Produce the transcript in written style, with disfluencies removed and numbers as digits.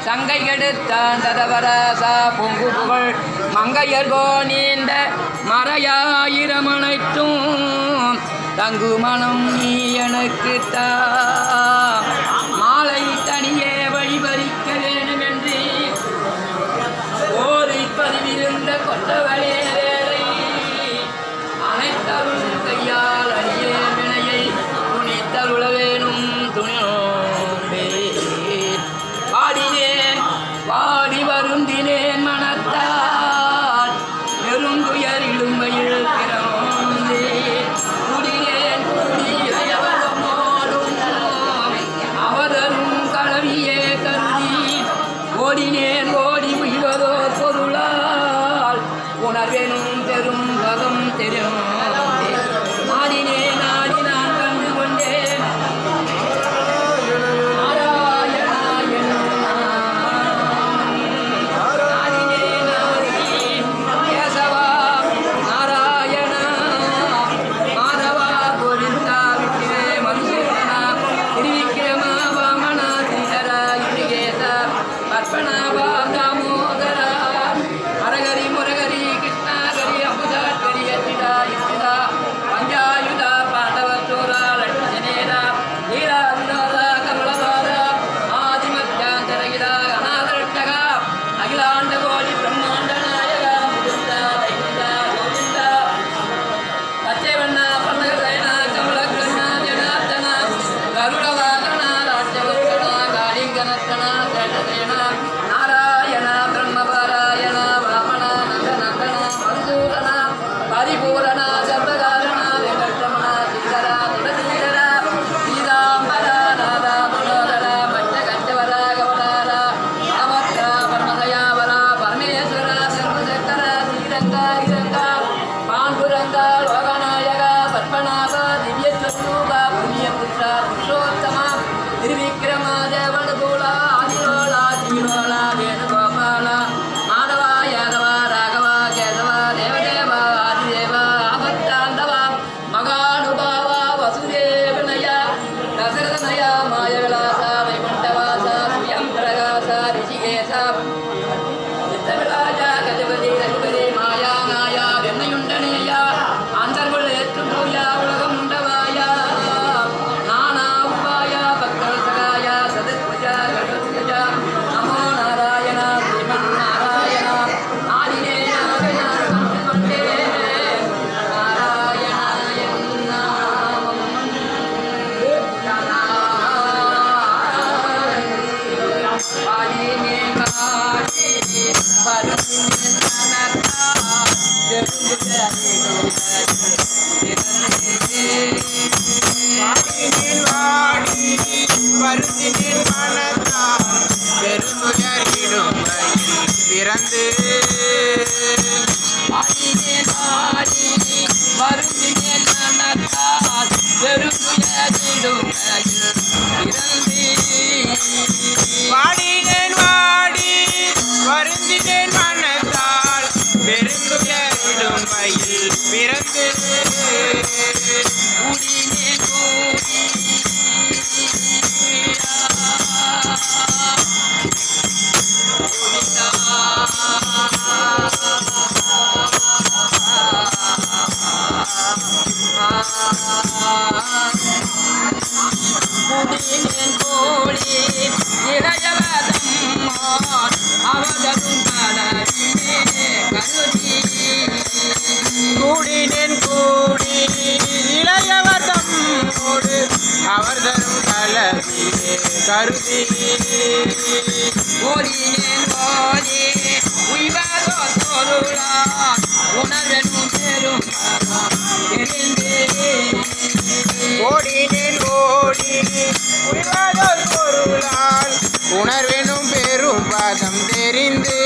தங்கை கெடுத்தான் தரவராசா பொங்கு புகழ் மங்கையர்கோ நீண்ட மறையாயிரமனைத்தும் தங்கு மனம் நீ எனக்கு மாலை தனியே வழிபறிக்க வேண்டும் என்று ஓரை பதிவிருந்த கொத்தவளே வேலை அனைத்தருள் கையால் அடியே வினையை துணித்தருள வேணும் துணியோம்பே பாடினேன் பாடி வருந்தினேன் மனத்தால் நெருங்குயர் இழுமையில் பிறந்தே குடினேன் குடியவனோடும் அவதரும் கலவியே கருதி ஓடினேன் ஓடி உய்வதோ பொருளால் உணர்வேனும் பெரும் பதம் தெரியும் ஆடினேன் ஆடி நான் கண்டு கொண்டேன் பிறந்து வாடினேன் வாடி வருந்தினேன் மனத்தால் பெருந்துயரிடும் வயல் பிறந்து கூடினேன் கூடி இளையவதம் அவர் தரும் கலவியே கருதி ஓடினேன் ஓடி உய்வதோ பொருளால் உணர்வெனும் பெரும் ஓடினேன் ஓடி உய்வதோ பொருளால் உணர்வெனும் பெரும் பதம் தெரிந்து